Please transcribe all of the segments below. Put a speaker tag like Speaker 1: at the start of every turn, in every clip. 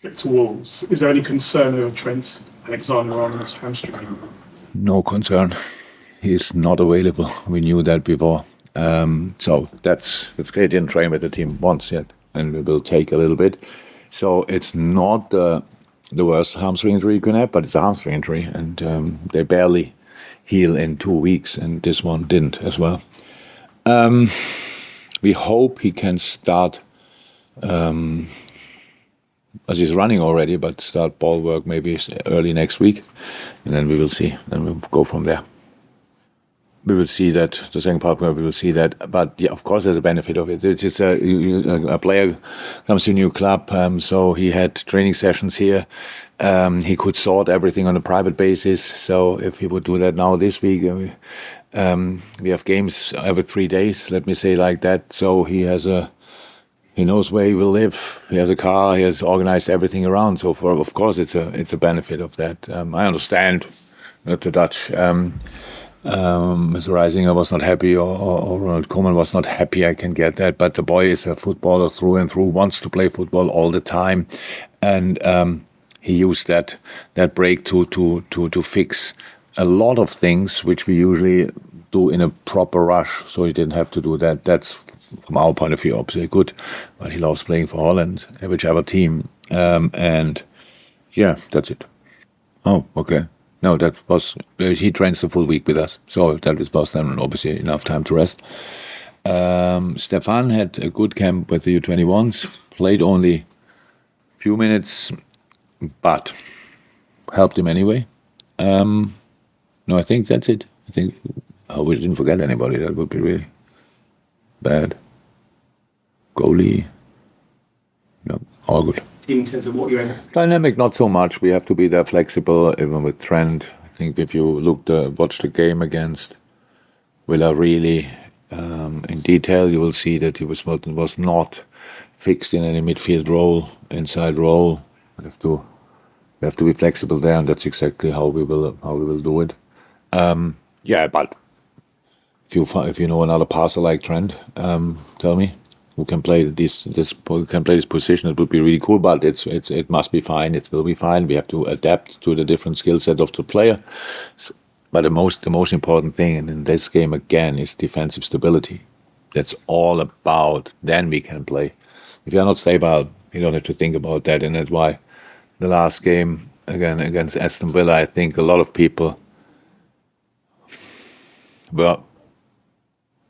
Speaker 1: get to Wolves. Is there any concern over Trent Alexander-Arnold's hamstring?
Speaker 2: No concern. He's not available. We knew that before. So that's great. He didn't train with the team once yet, and we will take a little bit. So it's not the worst hamstring injury you can have, but it's a hamstring injury, and they barely heal in 2 weeks, and this one didn't as well. We hope he can start, as he's running already, but start ball work maybe early next week, and then we will see. Then we'll go from there. We will see that, the second part where we will see that. But yeah, of course, there's a benefit of it. It's just a player comes to a new club, so he had training sessions here. He could sort everything on a private basis. So if he would do that now this week, we have games every 3 days, let me say like that. So he knows where he will live. He has a car. He has organized everything around. So of course, it's a benefit of that. I understand that the Dutch. Mr. Reisinger was not happy, or Ronald Koeman was not happy. I can get that, but the boy is a footballer through and through. Wants to play football all the time, and he used that break to fix a lot of things which we usually do in a proper rush. So he didn't have to do that. That's from our point of view obviously good, but he loves playing for Holland, whichever team, and yeah, that's it. Oh, okay. No, that was, he trains the full week with us, so that was then obviously enough time to rest. Stefan had a good camp with the U21s, played only a few minutes, but helped him anyway. No, I think that's it. I hope we didn't forget anybody. That would be really bad. Goalie, no, all good.
Speaker 1: In terms of what you're in?
Speaker 2: Dynamic, not so much. We have to be there flexible, even with Trent. I think if you watch the game against Villa really in detail, you will see that he was not fixed in any midfield role, inside role. We have to be flexible there, and that's exactly how we will do it. Yeah, but if you know another passer like Trent, tell me. Who can play this position? It would be really cool, but it must be fine. It will be fine. We have to adapt to the different skill set of the player. But the most important thing, and in this game again, is defensive stability. That's all about. Then we can play. If you are not stable, you don't have to think about that, and that's why the last game again against Aston Villa, I think a lot of people were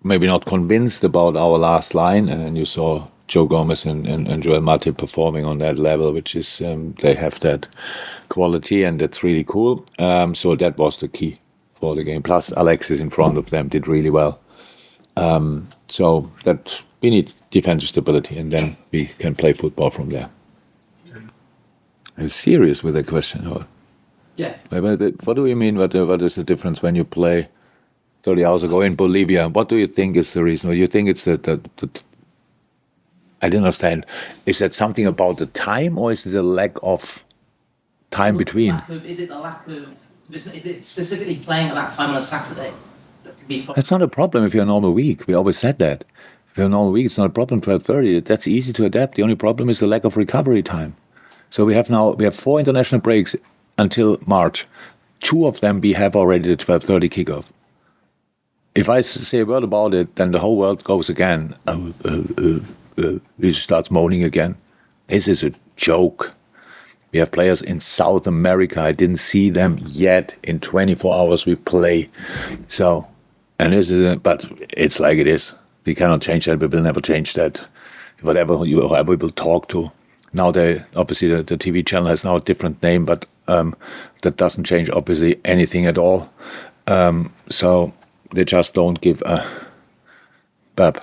Speaker 2: maybe not convinced about our last line, and then you saw Joe Gomez and Joel Matip performing on that level, which is they have that quality, and that's really cool. So that was the key for the game. Plus, Alexis in front of them did really well. So that we need defensive stability, and then we can play football from there. Are you serious with the question? Or?
Speaker 3: Yeah.
Speaker 2: What do you mean? What is the difference when you play 30 hours ago in Bolivia? What do you think is the reason? Do you think it's the I didn't understand. Is that something about the time, or is it the lack of time between?
Speaker 3: Is it the lack of... Is it specifically playing at that time on a Saturday?
Speaker 2: That's not a problem if you're a normal week. We always said that. If you're a normal week, it's not a problem, 12:30. That's easy to adapt. The only problem is the lack of recovery time. So we have 4 international breaks until March. 2 of them we have already the 12:30 kickoff. If I say a word about it, then the whole world goes again. He starts moaning again. This is a joke. We have players in South America. I didn't see them yet. In 24 hours we play. So, and but it's like it is. We cannot change that. We will never change that. Whoever we will talk to. Now obviously the TV channel has now a different name, but that doesn't change obviously anything at all. So they just don't give a bap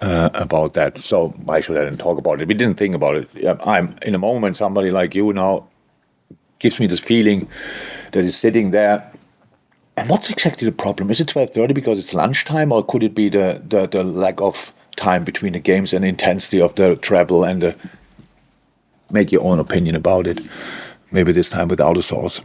Speaker 2: about that. So why should I then talk about it? We didn't think about it. I'm in a moment, somebody like you now gives me this feeling that is sitting there. And what's exactly the problem? Is it 12:30 because it's lunchtime, or could it be the lack of time between the games and the intensity of the travel and make your own opinion about it? Maybe this time without a source.